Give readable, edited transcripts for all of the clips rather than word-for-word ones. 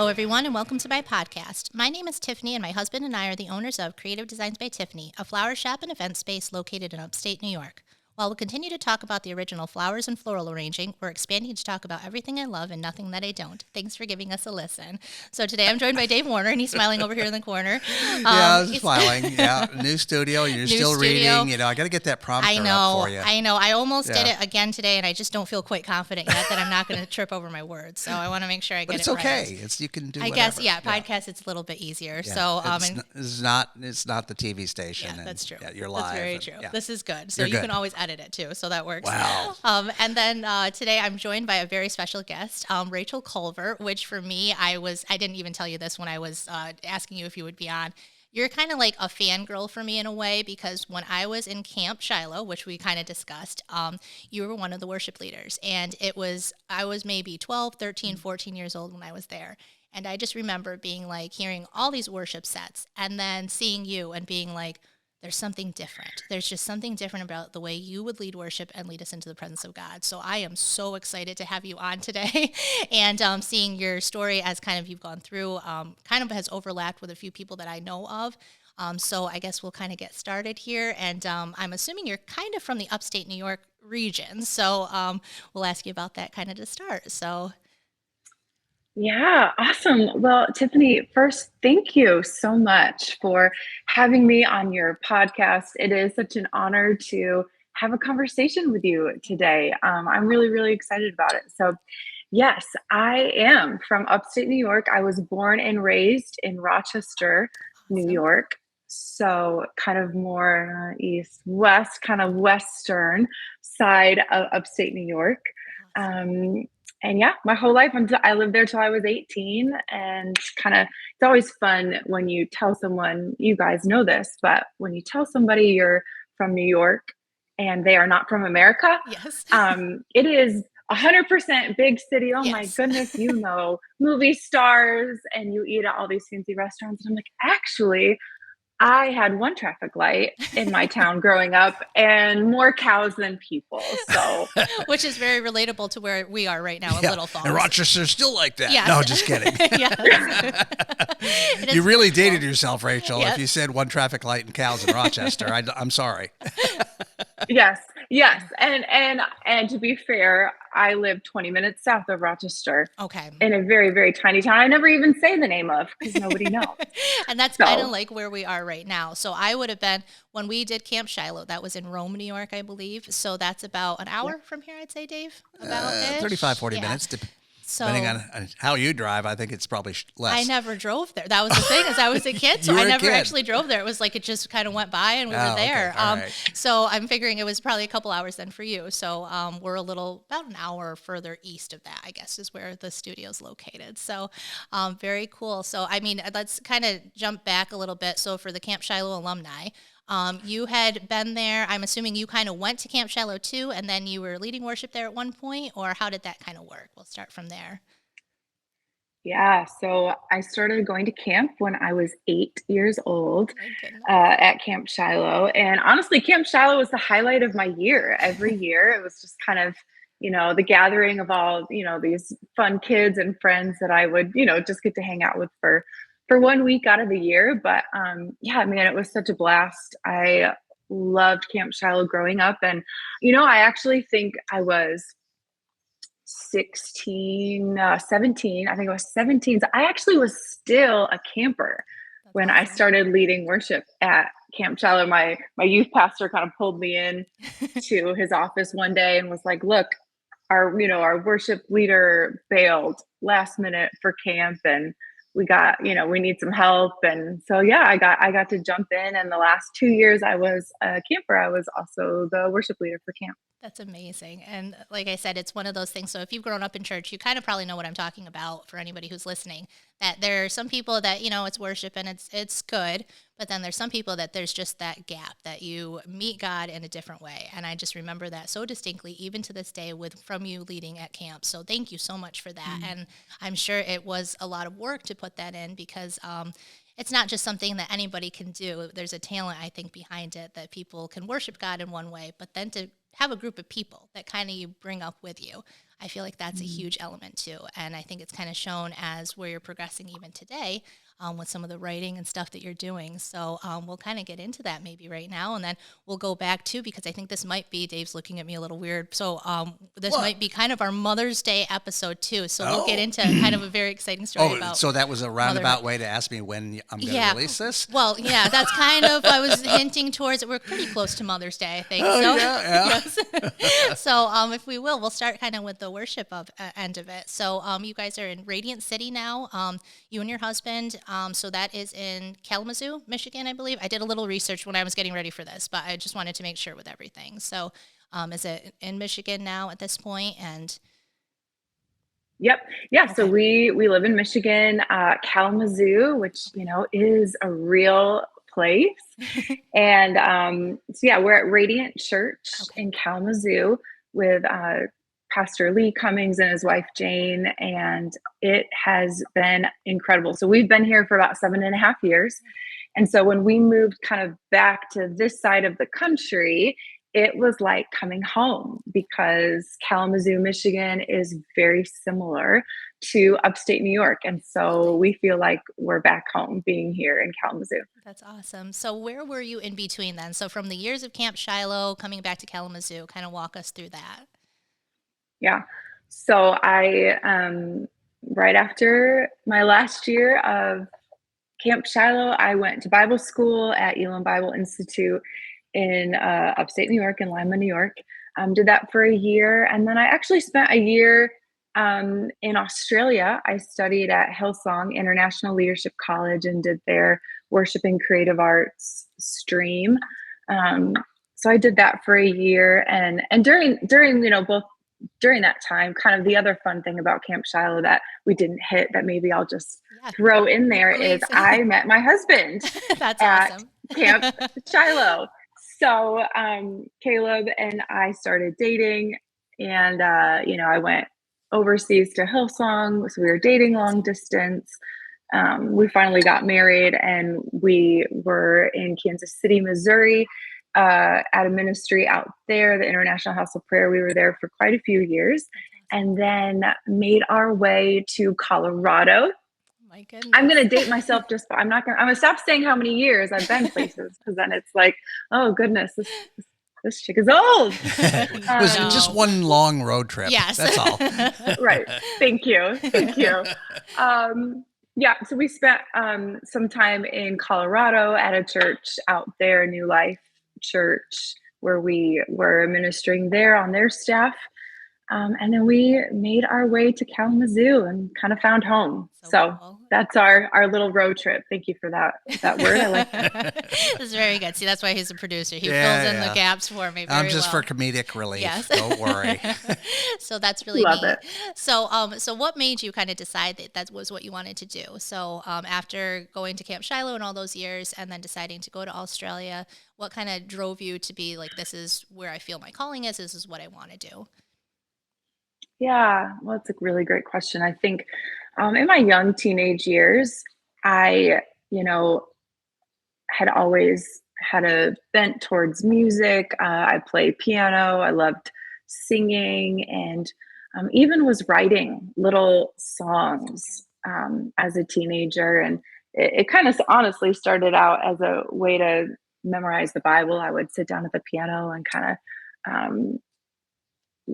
Hello, everyone, and welcome to my podcast. My name is Tiffany, and my husband and I are the owners of Creative Designs by Tiffany, a flower shop and event space located in upstate New York. While we'll continue to talk about the original flowers and floral arranging, we're expanding to talk about everything I love and nothing that I don't. Thanks for giving us a listen. So today I'm joined by Dave Warner, and he's smiling over here in the corner. I was smiling. Yeah, new studio. You're New still studio. reading. I got to get that prompter I up know. for you. I almost did it again today, and I just don't feel quite confident yet that I'm not going to trip over my words. So I want to make sure I get it right. But it's okay. You can do I whatever. guess, podcast, it's a little bit easier. Yeah. So it's not the TV station. Yeah, that's true. You're live. That's very true. Yeah. This is good. So You're you good. can always edit it too. So that works. Wow. And then today I'm joined by a very special guest, Rachel Culver, which for me, I didn't even tell you this when I was asking you if you would be on. You're kind of like a fangirl for me in a way, because when I was in Camp Shiloh, which we kind of discussed, you were one of the worship leaders. And I was maybe 12, 13, 14 years old when I was there. And I just remember being like, hearing all these worship sets and then seeing you and being like, there's something different. There's just something different about the way you would lead worship and lead us into the presence of God. So I am so excited to have you on today. And seeing your story as kind of you've gone through kind of has overlapped with a few people that I know of. So I guess we'll kind of get started here. And I'm assuming you're kind of from the upstate New York region. So we'll ask you about that kind of to start. So yeah, awesome. Well, Tiffany, first, thank you so much for having me on your podcast. It is such an honor to have a conversation with you today. I'm really, really excited about it. So, yes, I am from upstate New York. I was born and raised in Rochester, New York. So, kind of more east, west, kind of western side of upstate New York. And yeah, my whole life, I lived there till I was 18, and it's always fun when you tell someone, you guys know this, but when you tell somebody you're from New York and they are not from America, yes, it is 100% big city. Oh my Yes. goodness, movie stars, and you eat at all these fancy restaurants. And I'm like, actually, I had one traffic light in my town growing up and more cows than people. So, which is very relatable to where we are right now in Little Falls. And Rochester's still like that. Yes. No, just kidding. You really dated yourself, Rachel, if you said one traffic light and cows in Rochester. I'm sorry. Yes. And to be fair, I live 20 minutes south of Rochester. Okay. In a very, very tiny town I never even say the name of because nobody knows. And that's kind of like where we are right now. So I would have been, when we did Camp Shiloh, that was in Rome, New York, I believe. So that's about an hour from here, I'd say, Dave? About 35, 40 minutes. Depending on how you drive, I think it's probably less. I never drove there. That was the thing, as I was a kid, so I never actually drove there. It was like it just kind of went by and we were there. Okay. All right. So I'm figuring it was probably a couple hours then for you. So we're about an hour further east of that, I guess, is where the studio's located. So very cool. So, I mean, let's kind of jump back a little bit. So for the Camp Shiloh alumni, you had been there. I'm assuming you kind of went to Camp Shiloh too, and then you were leading worship there at one point, or how did that kind of work? We'll start from there. Yeah, so I started going to camp when I was 8 years old at Camp Shiloh. And honestly, Camp Shiloh was the highlight of my year. Every year, it was just kind of, the gathering of all, these fun kids and friends that I would, just get to hang out with for 1 week out of the year. But it was such a blast. I loved Camp Shiloh growing up. And, I actually think I was 17. I think I was 17. So I actually was still a camper when I started leading worship at Camp Shiloh. My youth pastor kind of pulled me in to his office one day and was like, look, our worship leader bailed last minute for camp, and we got, we need some help. And so, I got to jump in. And the last 2 years I was a camper, I was also the worship leader for camp. That's amazing. And like I said, it's one of those things. So if you've grown up in church, you kind of probably know what I'm talking about for anybody who's listening, that there are some people that, it's worship and it's good, but then there's some people that there's just that gap that you meet God in a different way. And I just remember that so distinctly, even to this day, from you leading at camp. So thank you so much for that. Mm-hmm. And I'm sure it was a lot of work to put that in, because it's not just something that anybody can do. There's a talent, I think, behind it, that people can worship God in one way, but then to have a group of people that kind of you bring up with you. I feel like that's a huge element too. And I think it's kind of shown as where you're progressing even today with some of the writing and stuff that you're doing. So we'll kind of get into that maybe right now. And then we'll go back to, because I think this might be, Dave's looking at me a little weird. So this might be kind of our Mother's Day episode too. So we'll get into kind of a very exciting story about. So that was a roundabout way to ask me when I'm going to release this? Well, yeah, that's kind of, I was hinting towards it. We're pretty close to Mother's Day, I think. Yes. So if we will, we'll start kind of with the worship end of it. So you guys are in Radiant City now, you and your husband. So that is in Kalamazoo, Michigan, I believe. I did a little research when I was getting ready for this, but I just wanted to make sure with everything. So is it in Michigan now at this point? And Yep. Yeah. Okay. So we live in Michigan, Kalamazoo, which, is a real place. And so yeah, we're at Radiant Church in Kalamazoo with Pastor Lee Cummings and his wife, Jane, and it has been incredible. So we've been here for about 7.5 years. And so when we moved kind of back to this side of the country, it was like coming home because Kalamazoo, Michigan is very similar to upstate New York. And so we feel like we're back home being here in Kalamazoo. That's awesome. So where were you in between then? So from the years of Camp Shiloh, coming back to Kalamazoo, kind of walk us through that. Yeah. So I, right after my last year of Camp Shiloh, I went to Bible school at Elam Bible Institute in upstate New York, in Lima, New York. Did that for a year. And then I actually spent a year in Australia. I studied at Hillsong International Leadership College and did their worship and creative arts stream. So I did that for a year. And during both during that time, kind of the other fun thing about Camp Shiloh that we didn't hit that maybe I'll just throw in there is I met my husband That's at awesome. Camp Shiloh. So Caleb and I started dating, and I went overseas to Hillsong, so we were dating long distance. We finally got married, and we were in Kansas City, Missouri, at a ministry out there, the International House of Prayer. We were there for quite a few years, and then made our way to Colorado. My goodness. I'm going to date myself I'm going to stop saying how many years I've been places, because then it's like, oh goodness, this chick is old. It was just one long road trip. Yes. That's all. Right. Thank you. Yeah. So we spent some time in Colorado at a church out there, New Life Church, where we were ministering there on their staff. And then we made our way to Kalamazoo and kind of found home. So cool. That's our little road trip. Thank you for that word. I like that. It's very good. See, that's why he's a producer. He fills in the gaps for me very I'm just for comedic relief. Yes. Don't worry. So that's really Love neat. It. So what made you kind of decide that was what you wanted to do? So after going to Camp Shiloh and all those years and then deciding to go to Australia, what kind of drove you to be like, this is where I feel my calling is, this is what I want to do? Yeah, well, it's a really great question. I think in my young teenage years, I, had always had a bent towards music. I played piano. I loved singing, and even was writing little songs as a teenager. And it kind of honestly started out as a way to memorize the Bible. I would sit down at the piano and kind of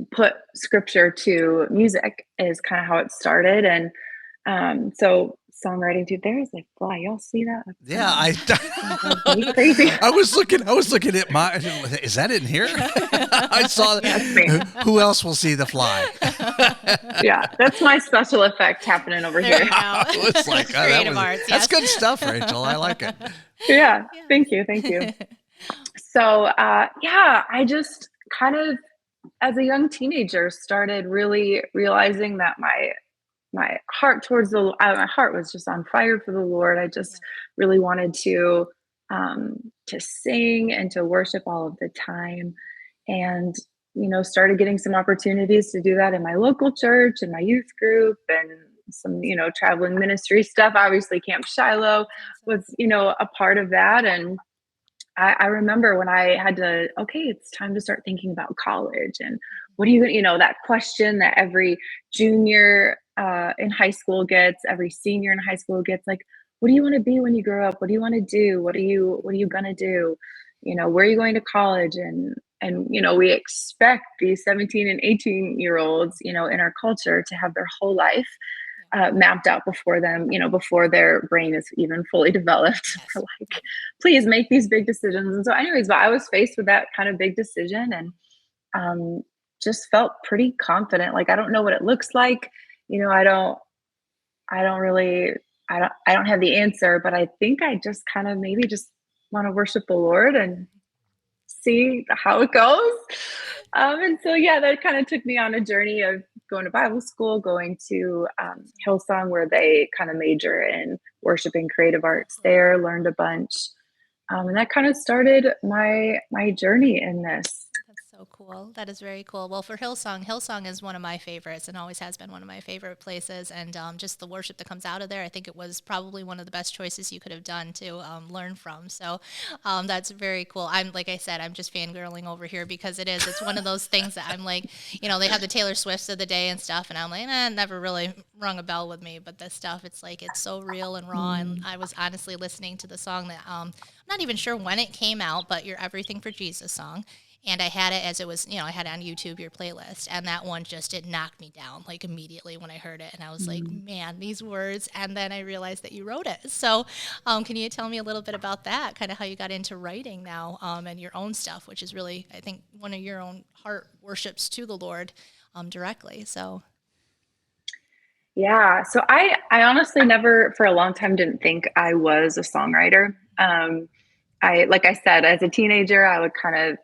put scripture to music is kind of how it started. And so songwriting too, there's a fly. Y'all see that? Yeah, crazy. I was looking at my, is that in here? I saw that. Who else will see the fly? Yeah, that's my special effect happening over here. It's like, creative arts. That's good stuff, Rachel. I like it. Yeah. Thank you. So I just kind of, as a young teenager, started really realizing that my heart my heart was just on fire for the Lord. I just really wanted to sing and to worship all of the time, and started getting some opportunities to do that in my local church and my youth group and some traveling ministry stuff. Obviously, Camp Shiloh was a part of that, and I remember when I had to, okay, it's time to start thinking about college and what are you know, that question that every junior in high school gets, every senior in high school gets, like, what do you want to be when you grow up? What do you want to do? What are you gonna do? You know, where are you going to college? And you know, we expect these 17 and 18-year-olds, you know, in our culture to have their whole life Yeah. mapped out before them, you know, before their brain is even fully developed. We're Yes. like, please make these big decisions. And so, anyways, but I was faced with that kind of big decision and um, just felt pretty confident. Like, I don't know what it looks like. You know, I don't really, I don't have the answer, but I think I just kind of maybe just want to worship the Lord and see how it goes. And so, yeah, that kind of took me on a journey of going to Bible school, going to Awesome. Hillsong, where they kind of major in worship and creative Oh, arts cool. there, learned a bunch. And that kind of started my journey in this. That's so cool. That is very cool. Well, for Hillsong, Hillsong is one of my favorites and always has been one of my favorite places. And just the worship that comes out of there, I think it was probably one of the best choices you could have done to learn from. So that's very cool. I'm, like I said, I'm just fangirling over here because it's one of those things that I'm like, you know, they have the Taylor Swifts of the day and stuff. And I'm like, never really rung a bell with me. But this stuff, it's like, it's so real and raw. And Mm. I was honestly listening to the song that I'm not even sure when it came out, but Your Everything for Jesus song. And I had it as it was, you know, I had it on YouTube, your playlist, and that one just, it knocked me down like immediately when I heard it. And I was like, Mm. man, these words. And then I realized that you wrote it. So can you tell me a little bit about that, kind of how you got into writing now and your own stuff, which is really, I think, one of your own heart worships to the Lord directly. So, Yeah. So I honestly never for a long time didn't think I was a songwriter. I like I said, as a teenager, I would kind of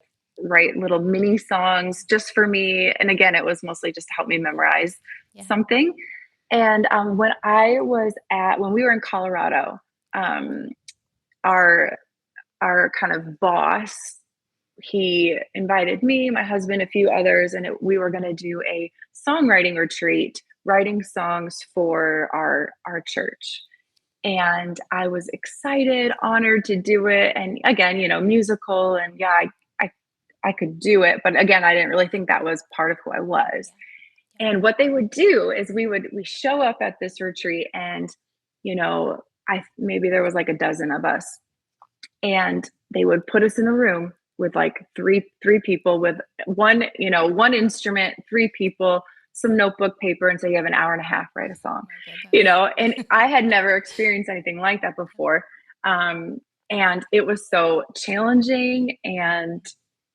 write little mini songs just for me. And again, it was mostly just to help me memorize yeah. something. And when we were in Colorado, um, our our kind of boss, he invited me, my husband, a few others, and we were going to do a songwriting retreat, writing songs for our church. And I was excited, honored to do it. And again, you know, musical, and yeah, I, I could do it, but again, I didn't really think that was part of who I was. Yeah. And what they would do is we show up at this retreat, and you know, I maybe there was like a dozen of us, and they would put us in a room with like three people with one, you know, one instrument, three people, some notebook paper, and say you have an hour and a half, write a song, My you goodness. know. And I had never experienced anything like that before. um, and it was so challenging and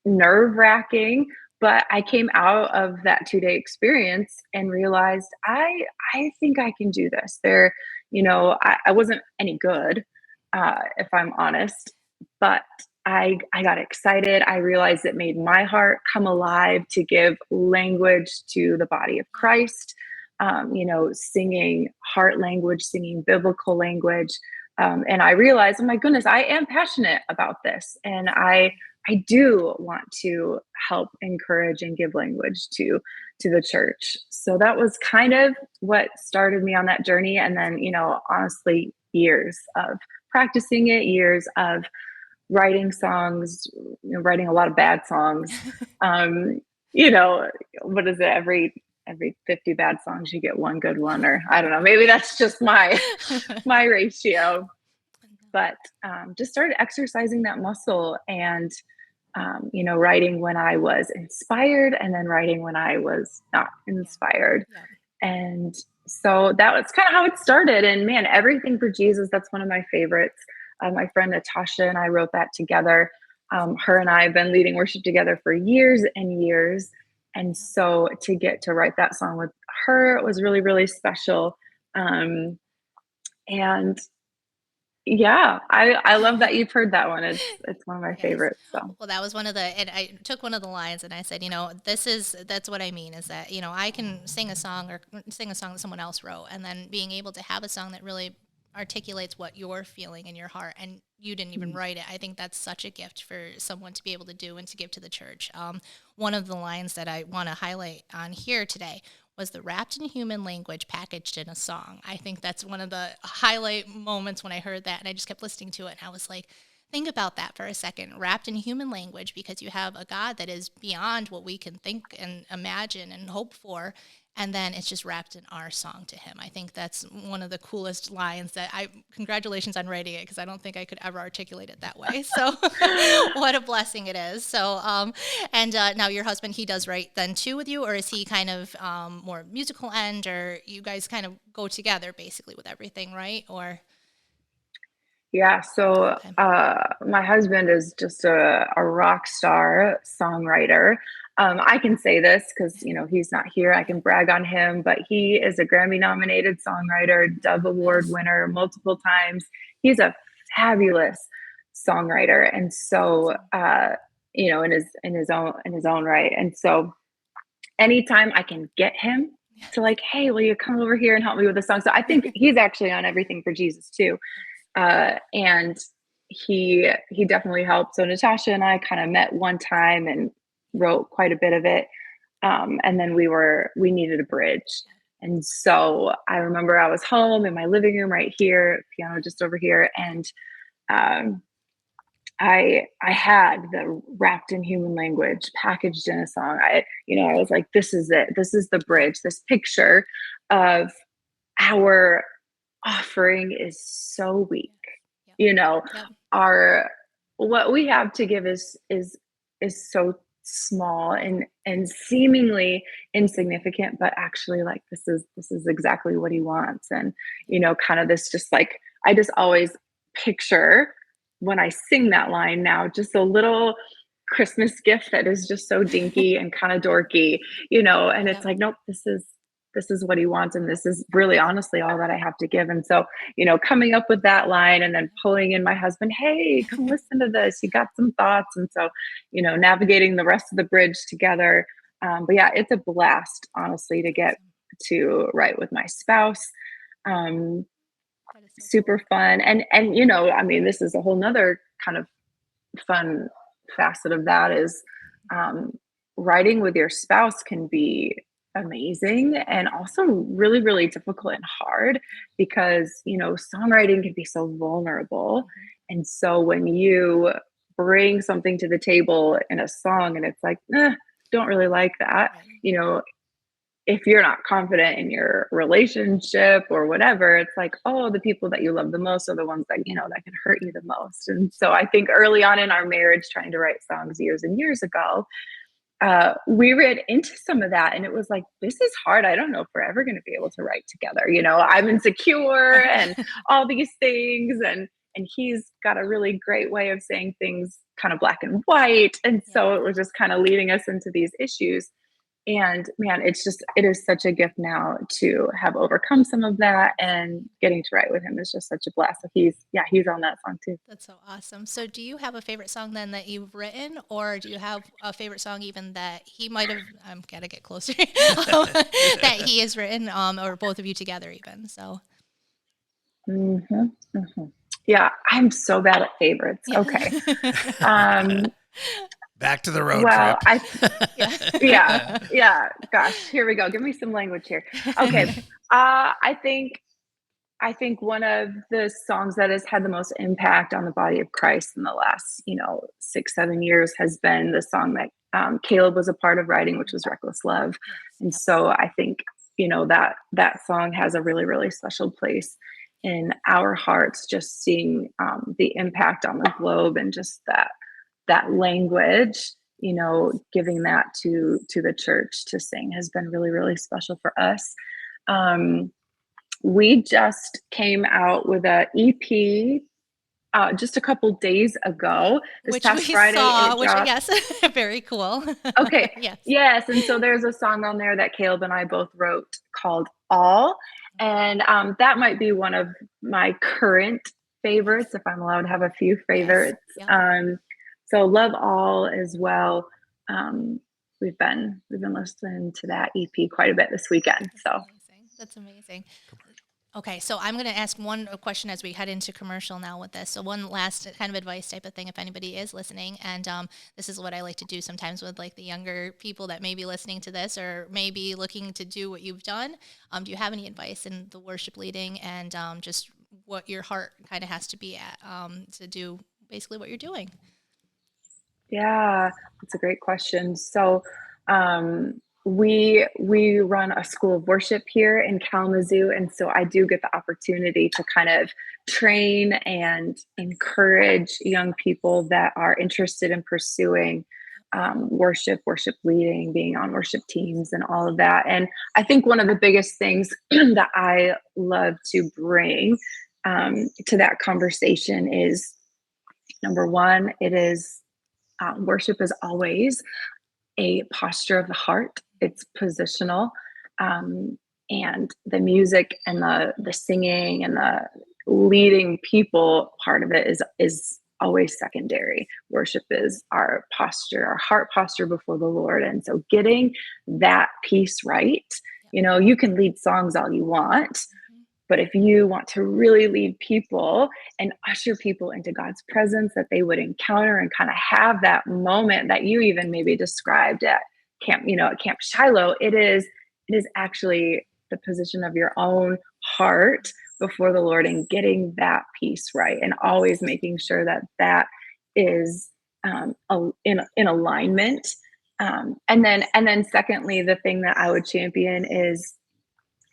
nerve wracking, but I came out of that 2 day experience and realized I think I can do this. There, you know, I wasn't any good, if I'm honest, but I got excited. I realized it made my heart come alive to give language to the body of Yeah. Christ. You know, singing heart language, singing biblical language. And I realized, oh my goodness, I am passionate about this, and I do want to help encourage and give language to the church. So that was kind of what started me on that journey. And then, you know, honestly, years of practicing it, years of writing songs, you know, writing a lot of bad songs. Um, you know, what is it? Every 50 bad songs, you get one good one, or I don't know. Maybe that's just my ratio. But just started exercising that muscle, and you know, writing when I was inspired, and then writing when I was not Yeah. inspired. Yeah. And so that was kind of how it started. And man, Everything for Jesus, that's one of my favorites. My friend Natasha and I wrote that together. Her and I have been leading worship together for years and years. And Yep. so to get to write that song with her was really, really special. And yeah, I love that you've heard that one. It's one of my Yes. favorites. So Well, that was one of the, and I took one of the lines and I said, you know, that's what I mean is that, you know, I can sing a song or sing a song that someone else wrote, and then being able to have a song that really articulates what you're feeling in your heart and you didn't even mm, write it. I think that's such a gift for someone to be able to do and to give to the church. One of the lines that I want to highlight on here today was the wrapped in human language packaged in a song. I think that's one of the highlight moments when I heard that, and I just kept listening to it and I was like, think about that for a second, wrapped in human language, because you have a God that is beyond what we can think and imagine and hope for. And then it's just wrapped in our song to him. I think that's one of the coolest lines congratulations on writing it, because I don't think I could ever articulate it that way. So what a blessing it is. So, and now your husband, he does write then too with you, or is he kind of more musical end, or you guys kind of go together basically with everything, right? Or Yeah, so okay. my husband is just a rock star songwriter. I can say this because he's not here. I can brag on him, but he is a Grammy nominated songwriter, Dove Award Yes. winner multiple times. He's a fabulous songwriter, and so in his own right. And so anytime I can get him to like, hey, will you come over here and help me with the song? So I think he's actually on Everything for Jesus too, and he definitely helped. So Natasha and I kind of met one time and wrote quite a bit of it, and then we needed a bridge. And so I remember I was home in my living room right here, piano just over here, and um, I had the wrapped in human language packaged in a song. I was like, this is it. This is the bridge. This picture of our offering is so weak. Yep. You know, Yep. our what we have to give is so small and seemingly insignificant, but actually like this is exactly what he wants. And kind of this just like I just always picture when I sing that line now, just a little Christmas gift that is just so dinky and kind of dorky, and it's Yep. like, nope, this is what he wants, and this is really honestly all that I have to give. And so coming up with that line and then pulling in my husband, hey, come listen to this, you got some thoughts. And so navigating the rest of the bridge together. But yeah, it's a blast honestly to get to write with my spouse. um, That is so Super cool. fun. And I mean, this is a whole nother kind of fun facet of that is um, writing with your spouse can be amazing and also really, really difficult and hard because, songwriting can be so vulnerable. Mm-hmm. And so when you bring something to the table in a song and it's like, don't really like that, Right. you know, if you're not confident in your relationship or whatever, it's like, oh, the people that you love the most are the ones that, that can hurt you the most. And so I think early on in our marriage, trying to write songs years and years ago, we read into some of that. And it was like, this is hard. I don't know if we're ever going to be able to write together. I'm insecure and all these things. And he's got a really great way of saying things kind of black and white. And Yeah. so it was just kind of leading us into these issues. And man, it is such a gift now to have overcome some of that, and getting to write with him is just such a blast. So he's on that song too. That's so awesome. So do you have a favorite song then that you've written, or do you have a favorite song even that he might have, I'm gotta get closer, that he has written, or both of you together even, so. hmm hmm Yeah, I'm so bad at favorites. Yeah. Okay. Um, Back to the road well, trip. yeah, Yeah. yeah. Gosh, here we go. Give me some language here. Okay. I think one of the songs that has had the most impact on the body of Christ in the last, 6, 7 years has been the song that Caleb was a part of writing, which was "Reckless Love." Yes. And Yep. so I think that song has a really, really special place in our hearts. Just seeing the impact on the globe and just that language, giving that to the church to sing has been really, really special for us. Um, we just came out with a EP just a couple days ago, this Which past we Friday, and saw, it which, dropped. yes, very cool. Okay, Yes. yes, and so there's a song on there that Caleb and I both wrote called "All," and that might be one of my current favorites, Yes. if I'm allowed to have a few Yes. favorites. Yep. So love "All" as well. Um, we've been listening to that EP quite a bit this weekend. That's So. amazing. That's amazing. Okay, so I'm going to ask one question as we head into commercial now with this. So one last kind of advice type of thing, if anybody is listening, and this is what I like to do sometimes with like the younger people that may be listening to this or maybe looking to do what you've done. Do you have any advice in the worship leading and just what your heart kind of has to be at to do basically what you're doing? Yeah, that's a great question. So, we run a school of worship here in Kalamazoo, and so I do get the opportunity to kind of train and encourage young people that are interested in pursuing worship leading, being on worship teams, and all of that. And I think one of the biggest things that I love to bring to that conversation is number one, it is worship is always a posture of the heart. It's positional, and the music and the singing and the leading people part of it is always secondary. Worship is our posture, our heart posture before the Lord, and so getting that piece right. Yep. You know, you can lead songs all you want, Mhm. but if you want to really lead people and usher people into God's presence that they would encounter and kind of have that moment that you even maybe described at camp, at Camp Shiloh, it is actually the position of your own heart before the Lord and getting that piece right and always making sure that that is in alignment. And then secondly, the thing that I would champion is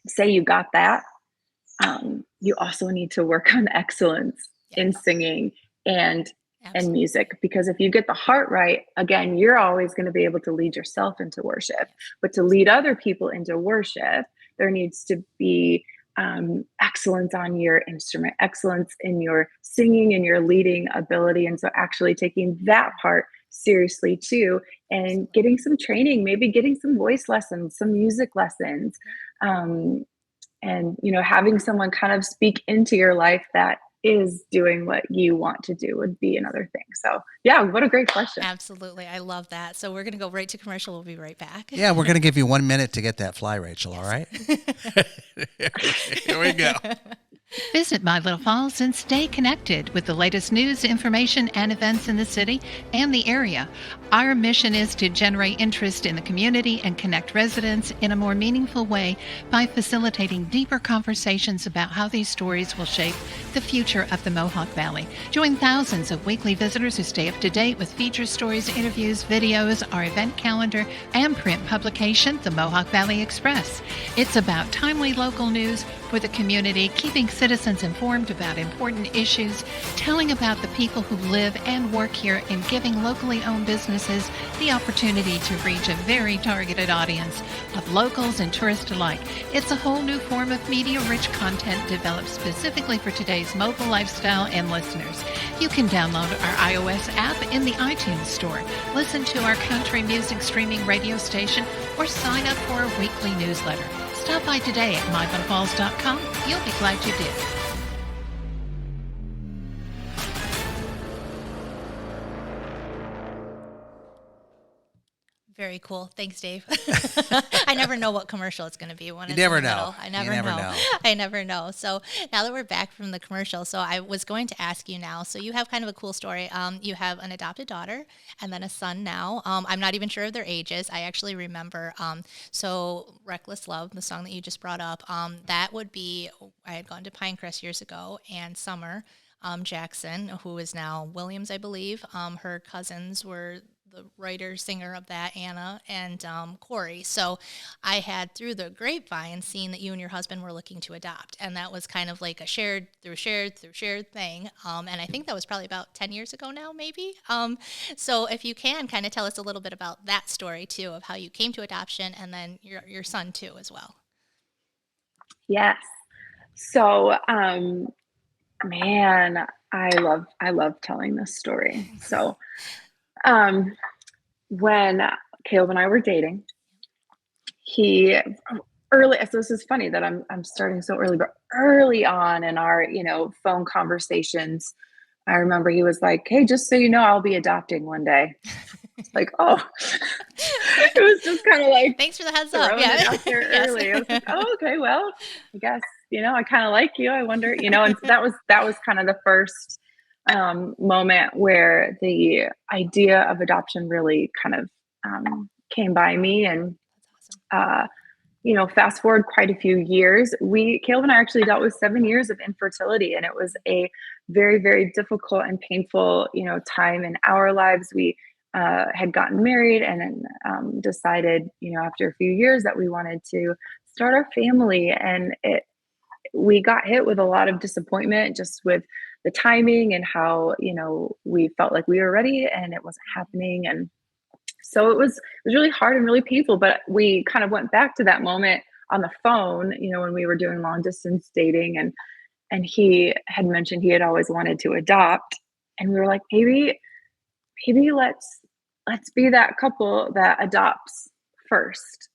say you got that, you also need to work on excellence in Yes, singing and absolutely. music, because if you get the heart right, again, you're always going to be able to lead yourself into worship, Yes, but to lead other people into worship, there needs to be excellence on your instrument, excellence in your singing and your leading ability, and so actually taking that part seriously too, and absolutely. getting some training, maybe getting some voice lessons, some music lessons, Yep. um, and having someone kind of speak into your life that is doing what you want to do would be another thing. So yeah, what a great question. Absolutely. I love that. So we're going to go right to commercial. We'll be right back. Yeah, we're going to give you 1 minute to get that fly, Rachel. All Yes. right. Here we go. Visit My Little Falls and stay connected with the latest news, information, and events in the city and the area. Our mission is to generate interest in the community and connect residents in a more meaningful way by facilitating deeper conversations about how these stories will shape the future of the Mohawk Valley. Join thousands of weekly visitors who stay up to date with feature stories, interviews, videos, our event calendar, and print publication, the Mohawk Valley Express. It's about timely local news for the community, keeping citizens informed about important issues, telling about the people who live and work here, and giving locally owned businesses the opportunity to reach a very targeted audience of locals and tourists alike. It's a whole new form of media-rich content developed specifically for today's mobile lifestyle and listeners. You can download our iOS app in the iTunes Store, listen to our country music streaming radio station, or sign up for our weekly newsletter. Stop by today at mylittlefalls.com. You'll be glad you did. Very cool. Thanks, Dave. I never know what commercial it's going to be when You it's in never the know. middle. I You never never know. know. I never know. So now that we're back from the commercial, so I was going to ask you now. So you have kind of a cool story. You have an adopted daughter and then a son now. I'm not even sure of their ages. I actually remember. So Reckless Love, the song that you just brought up, that would be. I had gone to Pinecrest years ago, and Summer Jackson, who is now Williams, I believe. Her cousins were the writer singer of that, Anna and Corey. So I had through the grapevine seen that you and your husband were looking to adopt, and that was kind of like a shared thing. And I think that was probably about 10 years ago now, maybe. So if you can kind of tell us a little bit about that story too, of how you came to adoption, and then your son too as well. Yes. So man, I love telling this story. So um when Caleb and I were dating, he early, so this is funny that I'm starting so early, but early on in our phone conversations, I remember he was like, "Hey, just so you know, I'll be adopting one day." It's like, oh, it was just kind of like Thanks for the heads up. throwing it Yeah. out there Yes. early. I was like, oh, okay, well, I guess, I kind of like you. I wonder, and so that was kind of the first moment where the idea of adoption really kind of came by me. And That's awesome. fast forward quite a few years, Caleb and I actually dealt with 7 years of infertility, and it was a very, very difficult and painful, time in our lives. We had gotten married and decided, after a few years that we wanted to start our family, and we got hit with a lot of disappointment just with the timing and how, we felt like we were ready and it wasn't happening. And so it was really hard and really painful, but we kind of went back to that moment on the phone, when we were doing long distance dating, and he had mentioned he had always wanted to adopt, and we were like, maybe let's be that couple that adopts first,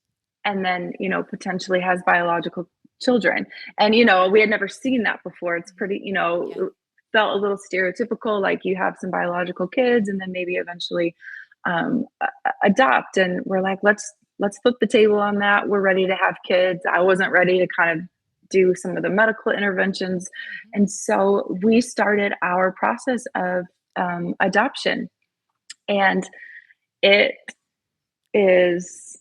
and then, potentially has biological children. And we had never seen that before. It's pretty, Yeah. felt a little stereotypical, like you have some biological kids and then maybe eventually adopt. And we're like, let's flip the table on that. We're ready to have kids. I wasn't ready to kind of do some of the medical interventions, and so we started our process of adoption. And it is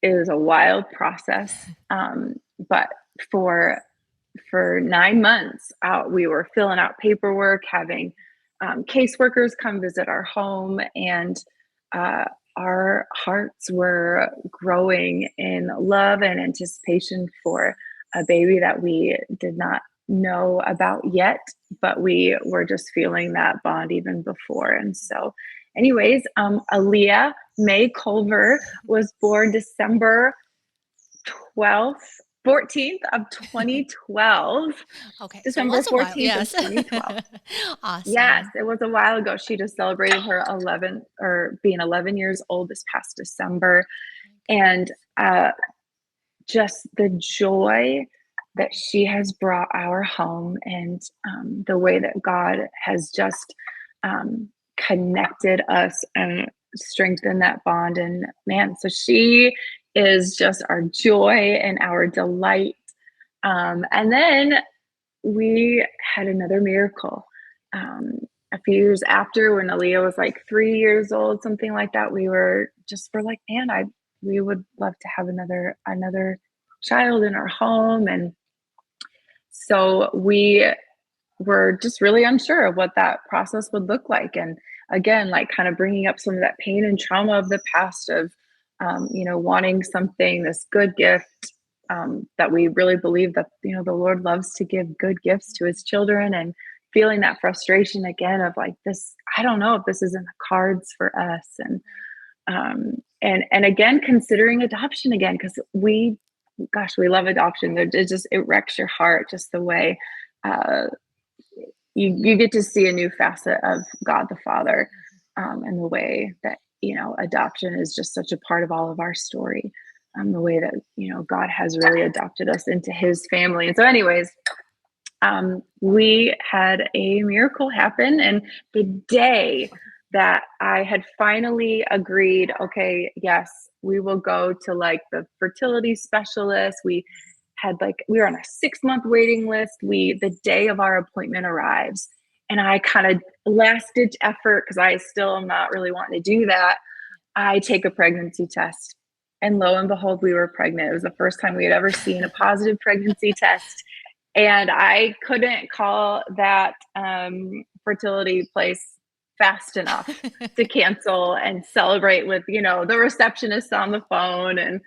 a wild process, but for 9 months out, we were filling out paperwork, having caseworkers come visit our home, and our hearts were growing in love and anticipation for a baby that we did not know about yet, but we were just feeling that bond even before. And so, anyways, Aaliyah May Culver was born December 14th of 2012. Okay, so it December was a while. 14th of Yes. 2012. Yes, Awesome. it was a while ago. She just celebrated her 11 or being 11 years old this past December. And just the joy that she has brought our home, and the way that God has just connected us and strengthened that bond. And man, so she is just our joy and our delight. And then we had another miracle. A few years after, when Aaliyah was like 3 years old, something like that, we're like, man, we would love to have another child in our home. And so we were just really unsure of what that process would look like. And again, like kind of bringing up some of that pain and trauma of the past of, wanting something, this good gift, that we really believe that, the Lord loves to give good gifts to his children, and feeling that frustration again of like this, I don't know if this is in the cards for us. And again, considering adoption again, because we love adoption. It wrecks your heart, just the way, you get to see a new facet of God the Father, and the way that, adoption is just such a part of all of our story, the way that, God has really adopted us into his family. And so anyways, we had a miracle happen. And the day that I had finally agreed, okay, yes, we will go to like the fertility specialist. We were on a 6-month waiting list. The day of our appointment arrives, and I kind of last ditch effort, because I still am not really wanting to do that. I take a pregnancy test, and lo and behold, we were pregnant. It was the first time we had ever seen a positive pregnancy test. And I couldn't call that fertility place fast enough to cancel and celebrate with, the receptionist on the phone. And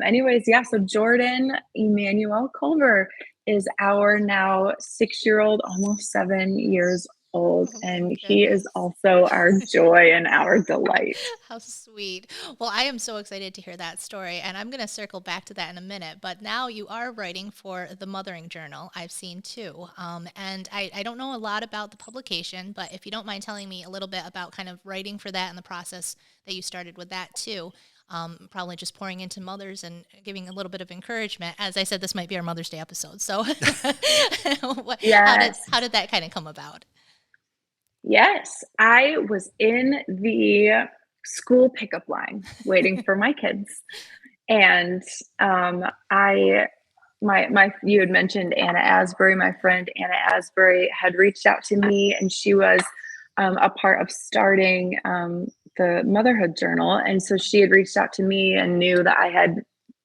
anyways, yeah, so Jordan Emmanuel Culver is our now 6-year-old, almost 7 years old. Oh my And he is goodness. also our joy and our delight. How sweet. Well, I am so excited to hear that story, and I'm going to circle back to that in a minute. But now you are writing for the Mothering Journal, I've seen too. And I don't know a lot about the publication, but if you don't mind telling me a little bit about kind of writing for that and the process that you started with that too. Probably just pouring into mothers and giving a little bit of encouragement. As I said, this might be our Mother's Day episode. So Yes. how did that kind of come about? Yes, I was in the school pickup line waiting for my kids. And you had mentioned Anna Asbury. My friend Anna Asbury had reached out to me, and she was a part of starting the Motherhood Journal. And so she had reached out to me and knew that I had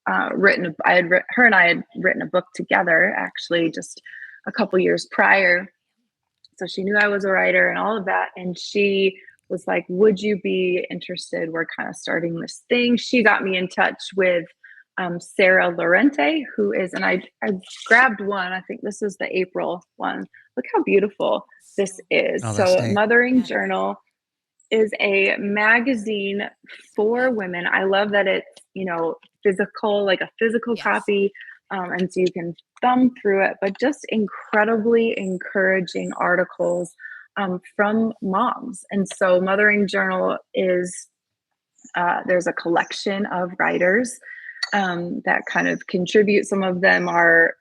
her and I had written a book together, actually, just a couple years prior. So she knew I was a writer and all of that. And she was like, would you be interested? We're kind of starting this thing. She got me in touch with Sarah Lorente, who is, and I grabbed one. I think this is the April one. Look how beautiful this is. Oh, that's So neat. Mothering Journal is a magazine for women. I love that it's, physical, like a physical copy. And so you can thumb through it, but just incredibly encouraging articles from moms. And so Mothering Journal is, there's a collection of writers that kind of contribute. Some of them are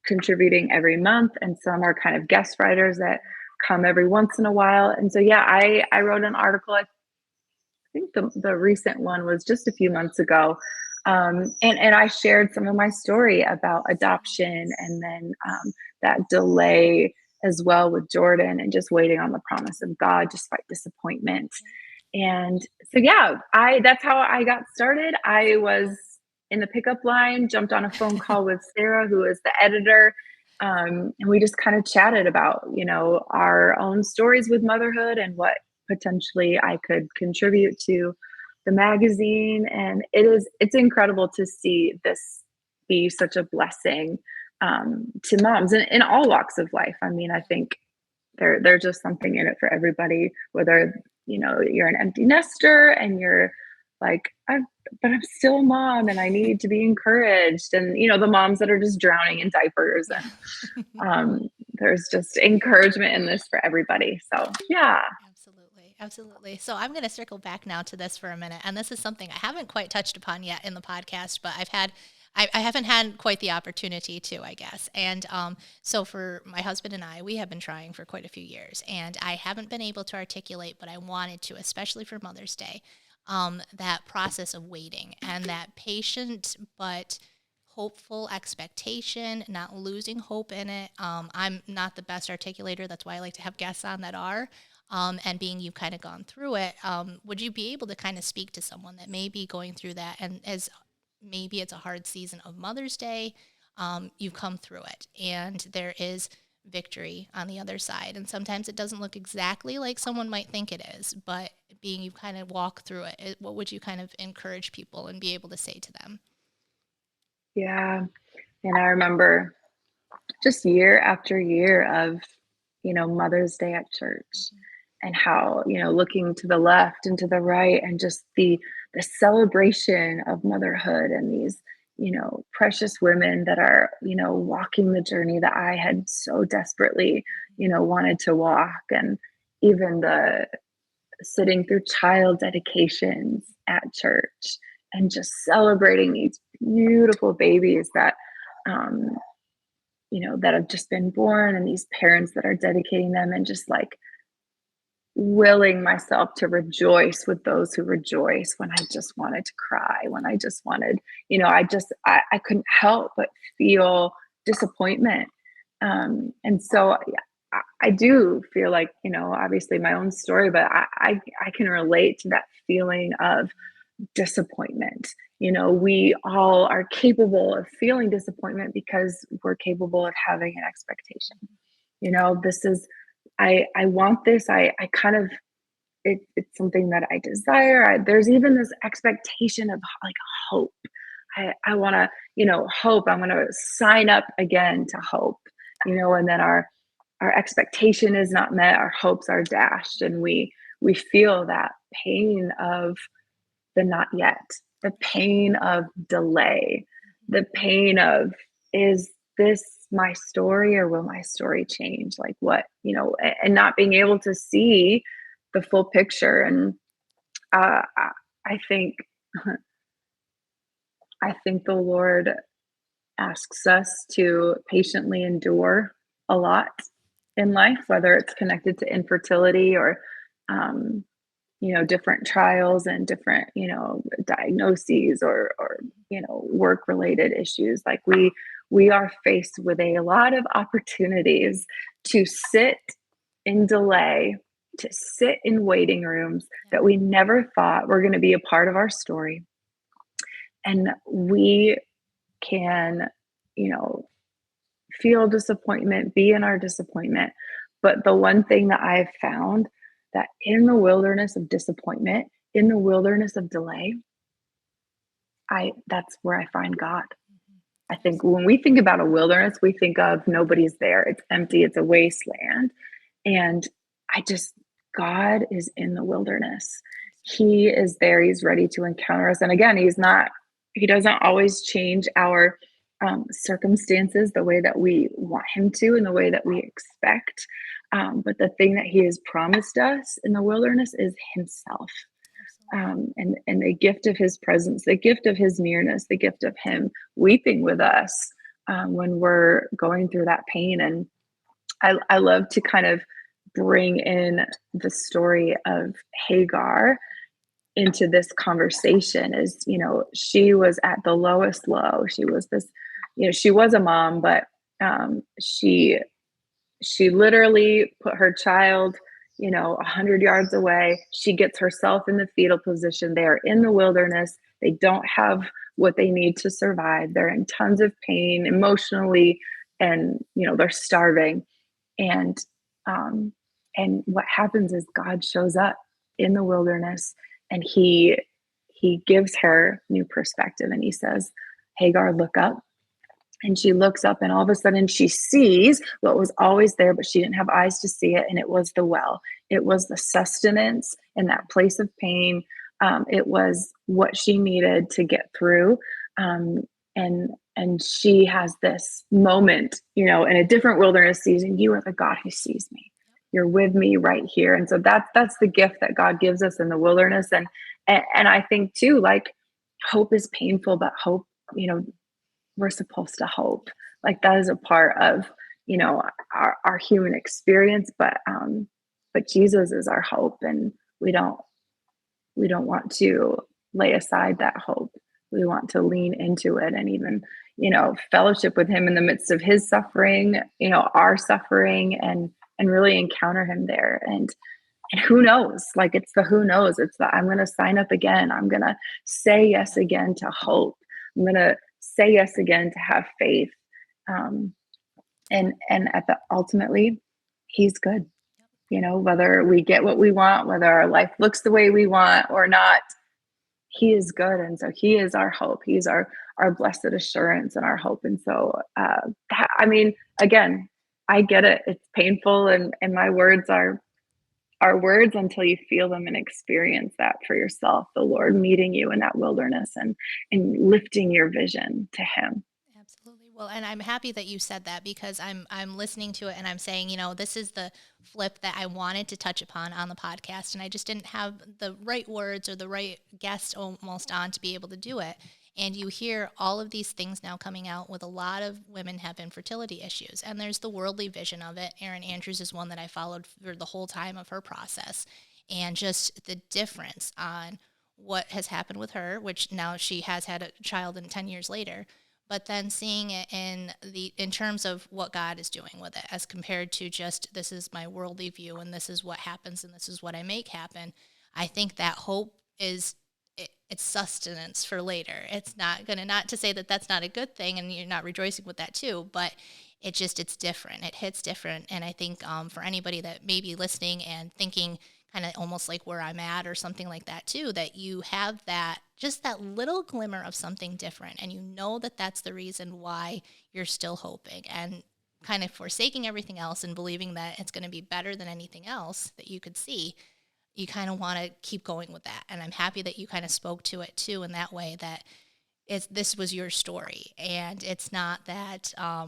contributing every month, and some are kind of guest writers that come every once in a while. And so, yeah, I wrote an article. I think the recent one was just a few months ago. And I shared some of my story about adoption, and then that delay as well with Jordan, and just waiting on the promise of God despite disappointment. And so, yeah, that's how I got started. I was in the pickup line, jumped on a phone call with Sarah, who is the editor. And we just kind of chatted about, our own stories with motherhood and what potentially I could contribute to the magazine. And it's incredible to see this be such a blessing to moms in all walks of life. I mean, I think there's just something in it for everybody, whether, you're an empty nester and you're like, but I'm still a mom and I need to be encouraged. And, the moms that are just drowning in diapers, and there's just encouragement in this for everybody. So, yeah. Absolutely. So I'm going to circle back now to this for a minute. And this is something I haven't quite touched upon yet in the podcast, but I haven't had quite the opportunity to, I guess. And so for my husband and I, we have been trying for quite a few years, and I haven't been able to articulate, but I wanted to, especially for Mother's Day, that process of waiting and that patient but hopeful expectation, not losing hope in it. I'm not the best articulator. That's why I like to have guests on that are. And being you've kind of gone through it, would you be able to kind of speak to someone that may be going through that, and as maybe it's a hard season of Mother's Day, you've come through it, and there is victory on the other side, and sometimes it doesn't look exactly like someone might think it is, but being you kind of walk through it, what would you kind of encourage people and be able to say to them? Yeah. And I remember just year after year of, Mother's Day at church, and how, looking to the left and to the right, and just the celebration of motherhood, and these, precious women that are, walking the journey that I had so desperately, wanted to walk. And even the sitting through child dedications at church, and just celebrating these beautiful babies that, that have just been born, and these parents that are dedicating them, and just like willing myself to rejoice with those who rejoice when I just wanted to cry, when I just wanted, I couldn't help but feel disappointment. And so I do feel like, obviously my own story, but I can relate to that feeling of disappointment. We all are capable of feeling disappointment because we're capable of having an expectation. This is, I want this. I kind of, it's something that I desire. There's even this expectation of like hope. I want to, hope. I'm going to sign up again to hope, and then our expectation is not met. Our hopes are dashed, and we feel that pain of the not yet, the pain of delay, the pain of, is this my story, or will my story change? Like what, and not being able to see the full picture. And I think, the Lord asks us to patiently endure a lot in life, whether it's connected to infertility or, different trials and different, diagnoses, or work related issues. Like we are faced with a lot of opportunities to sit in delay, to sit in waiting rooms that we never thought were going to be a part of our story. And we can, you know, feel disappointment, be in our disappointment. But the one thing that I've found, that in the wilderness of disappointment, in the wilderness of delay, that's where I find God. I think when we think about a wilderness, we think of nobody's there. It's empty. It's a wasteland. And God is in the wilderness. He is there. He's ready to encounter us. And again, he doesn't always change our circumstances the way that we want him to, in the way that we expect. But the thing that he has promised us in the wilderness is himself. And the gift of his presence, the gift of his nearness, the gift of him weeping with us when we're going through that pain. And I love to kind of bring in the story of Hagar into this conversation. Is, she was at the lowest low. She was this, she was a mom, but she literally put her child 100 yards away. She gets herself in the fetal position. They are in the wilderness. They don't have what they need to survive. They're in tons of pain emotionally, and they're starving. And what happens is God shows up in the wilderness, and he gives her new perspective, and he says, Hagar, look up. And she looks up, and all of a sudden she sees what was always there, but she didn't have eyes to see it. And it was the well. It was the sustenance in that place of pain. It was what she needed to get through. And she has this moment, in a different wilderness season. You are the God who sees me. You're with me right here. And so that's the gift that God gives us in the wilderness. And I think too, like, hope is painful, but hope, we're supposed to hope. Like, that is a part of our human experience, but Jesus is our hope, and we don't want to lay aside that hope. We want to lean into it, and even fellowship with him in the midst of his suffering, our suffering, and really encounter him there. And who knows, like, it's the who knows. It's the I'm going to sign up again. I'm going to say yes again to hope. I'm going to say yes again to have faith. And ultimately, he's good. Whether we get what we want, whether our life looks the way we want or not, he is good. And so he is our hope. He's our blessed assurance and our hope. And so again, I get it. It's painful. And my words are words until you feel them and experience that for yourself, the Lord meeting you in that wilderness and lifting your vision to him. Absolutely. Well, and I'm happy that you said that, because I'm listening to it and I'm saying, this is the flip that I wanted to touch upon on the podcast, and I just didn't have the right words or the right guest almost on to be able to do it. And you hear all of these things now coming out with a lot of women have infertility issues. And there's the worldly vision of it. Erin Andrews is one that I followed for the whole time of her process. And just the difference on what has happened with her, which now she has had a child in 10 years later, but then seeing it in terms of what God is doing with it, as compared to just, this is my worldly view and this is what happens and this is what I make happen. I think that hope is, it's sustenance for later. It's not to say that that's not a good thing and you're not rejoicing with that too, but it's different. It hits different. And I think for anybody that may be listening and thinking kind of almost like where I'm at or something like that too, that you have that, just that little glimmer of something different. And that that's the reason why you're still hoping and kind of forsaking everything else and believing that it's going to be better than anything else that you could see. You kind of want to keep going with that. And I'm happy that you kind of spoke to it too in that way, that this was your story. And it's not that, I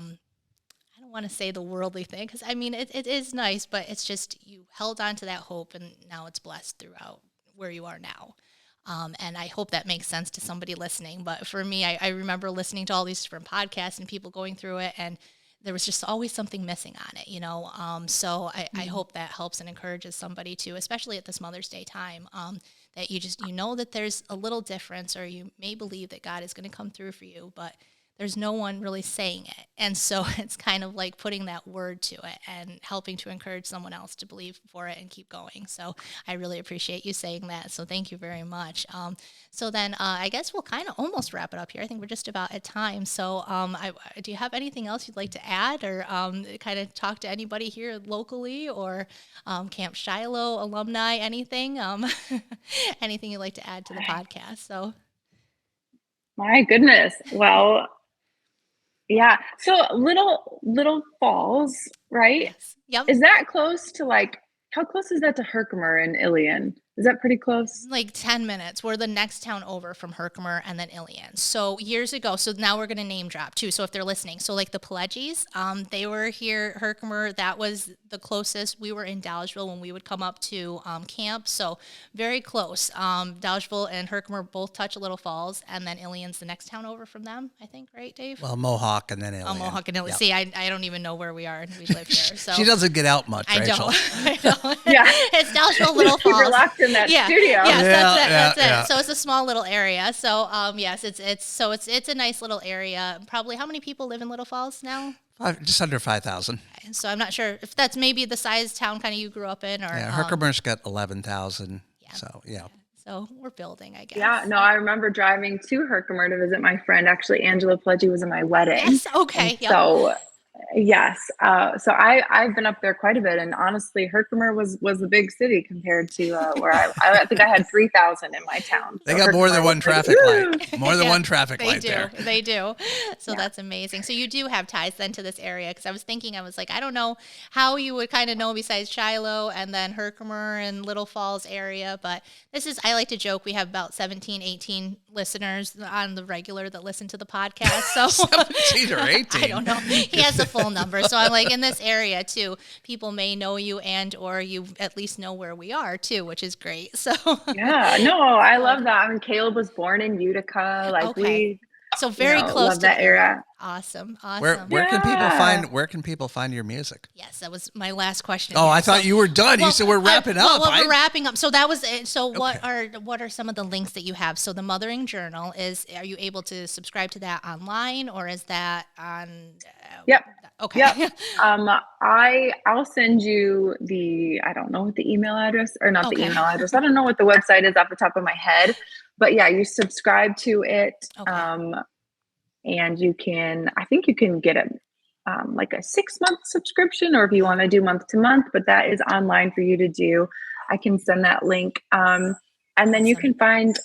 don't want to say the worldly thing, because it is nice, but it's just, you held on to that hope and now it's blessed throughout where you are now. And I hope that makes sense to somebody listening. But for me, I remember listening to all these different podcasts and people going through it, and there was just always something missing on it, so I hope that helps and encourages somebody too, especially at this Mother's Day time, that you that there's a little difference, or you may believe that God is going to come through for you, but there's no one really saying it. And so it's kind of like putting that word to it and helping to encourage someone else to believe for it and keep going. So I really appreciate you saying that. So thank you very much. So then I guess we'll kind of almost wrap it up here. I think we're just about at time. So do you have anything else you'd like to add, or kind of talk to anybody here locally, or Camp Shiloh alumni, anything? Anything you'd like to add to the podcast? So. My goodness. Well, yeah. So Little Falls, right? Yes. Yep. Is that close to like, how close is that to Herkimer and Ilion? Is that pretty close? Like 10 minutes. We're the next town over from Herkimer and then Ilion. So years ago, so now we're going to name drop too. So if they're listening, so like the Pledges, they were here, Herkimer, that was the closest. We were in Dolgeville when we would come up to camp. So very close. Dolgeville and Herkimer both touch Little Falls, and then Ilion's the next town over from them, I think, right, Dave? Well, Mohawk and then Ilion. Oh, Mohawk and Ilion. Yep. See, I don't even know where we are. We live here. So She doesn't get out much, I Rachel. don't. I don't. Yeah. It's Dolgeville, Little Keep her Falls. locked in that studio. Yes, Yeah, that's yeah. it. So it's a small little area. So yes, it's a nice little area. Probably how many people live in Little Falls now? Just under 5,000. So I'm not sure if that's maybe the size town kind of you grew up in, or Yeah, Herkimer's got 11,000. Yeah. So, yeah. So we're building, I guess. Yeah, no, I remember driving to Herkimer to visit my friend. Actually, Angela Pledge was in my wedding. Yes. Okay. Yep. So, yes. So I've been up there quite a bit, and honestly, Herkimer was a big city compared to where I think I had 3,000 in my town. They So got more Herkimer than one was like, traffic "Woo!" light. More than Yeah, one traffic They light do. there. They do. So Yeah. that's amazing. So you do have ties then to this area, because I was thinking, I was like, I don't know how you would kind of know besides Shiloh and then Herkimer and Little Falls area, but I like to joke, we have about 17, 18 listeners on the regular that listen to the podcast. So 17 or 18. I don't know. He has a full number. So I'm like, in this area too, people may know you, and or you at least know where we are too, which is great. So Yeah, no, I love that. I mean, Caleb was born in Utica. Like Okay. So very close love to that area. Awesome. Where can people Yeah. Where can people find your music? Yes, that was my last question. Oh, here. I thought you were done. You said we're wrapping up. We're wrapping up. So that was it. So what Okay. are some of the links that you have? So the Mothering Journal are you able to subscribe to that online, or is that on? Yep. Okay. Yep. I'll send you I don't know what the email address, or not the Okay. email address. I don't know what the website is off the top of my head, but yeah, you subscribe to it. Okay. And I think you can get like a 6-month subscription, or if you want to do month to month, but that is online for you to do. I can send that link. And then you Awesome. can find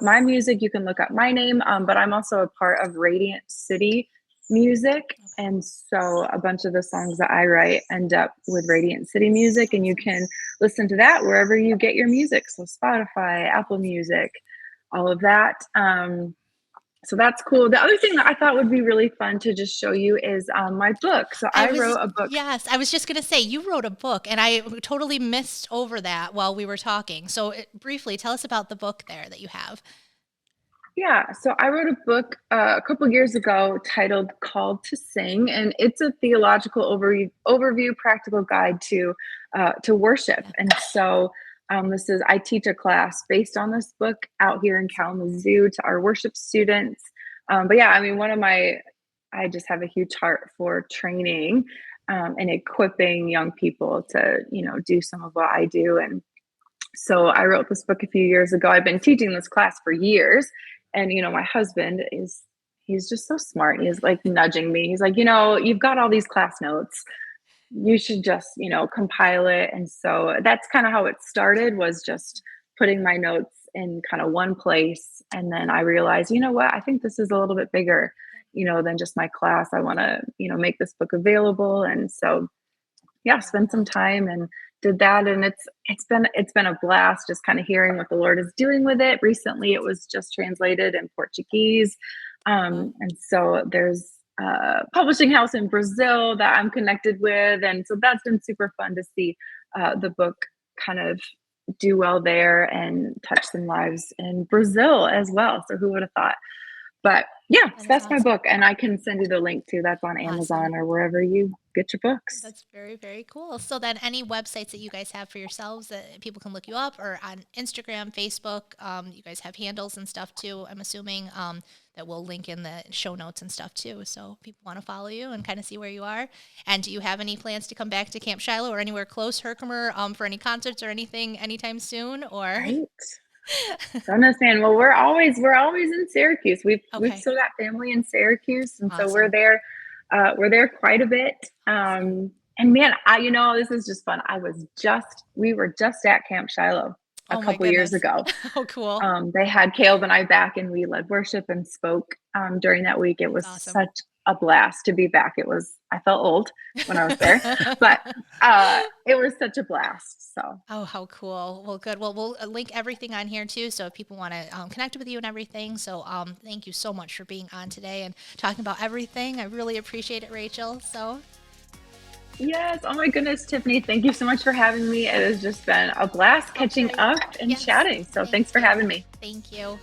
my music. You can look up my name, but I'm also a part of Radiant City Music. And so a bunch of the songs that I write end up with Radiant City Music, and you can listen to that wherever you get your music. So Spotify, Apple Music, all of that. So that's cool. The other thing that I thought would be really fun to just show you is my book. So I wrote a book. Yes, I was just going to say, you wrote a book, and I totally missed over that while we were talking. So briefly, tell us about the book there that you have. Yeah, so I wrote a book a couple years ago titled Called to Sing, and it's a theological overview practical guide to worship. And so I teach a class based on this book out here in Kalamazoo to our worship students. But yeah, I mean, I just have a huge heart for training and equipping young people to, do some of what I do. And so I wrote this book a few years ago. I've been teaching this class for years. And, my husband he's just so smart. He's like nudging me. He's like, you've got all these class notes. You should just, compile it. And so that's kind of how it started, was just putting my notes in kind of one place. And then I realized, you know what, I think this is a little bit bigger, than just my class. I want to, make this book available. And so, yeah, spend some time and did that. And it's been a blast just kind of hearing what the Lord is doing with it. Recently, it was just translated in Portuguese. And so there's a publishing house in Brazil that I'm connected with. And so that's been super fun to see the book kind of do well there and touch some lives in Brazil as well. So who would have thought? But Yeah, That so is that's my awesome. book, and I can send you the link too. That's on Awesome. Amazon or wherever you get your books. That's very, very cool. So then any websites that you guys have for yourselves that people can look you up, or on Instagram, Facebook, you guys have handles and stuff too, I'm assuming, that we'll link in the show notes and stuff too. So people want to follow you and kind of see where you are. And do you have any plans to come back to Camp Shiloh or anywhere close, Herkimer, for any concerts or anything anytime soon, or? Right. Goodness, man. Well, we're always in Syracuse. We've Okay. still got family in Syracuse, and so we're Awesome. there. We're there quite a bit. And man, this is just fun. We were just at Camp Shiloh a Oh my couple years goodness. ago. Oh, cool. They had Caleb and I back, and we led worship and spoke during that week. It That's was awesome. such a blast to be back. I felt old when I was there, but it was such a blast. So Oh, how cool. Well, good. Well, we'll link everything on here too. So if people want to connect with you and everything. So thank you so much for being on today and talking about everything. I really appreciate it, Rachel. So, yes, oh my goodness, Tiffany, thank you so much for having me. It has just been a blast catching great. up and Yes. chatting. So Thank thanks for you. having me. Thank you.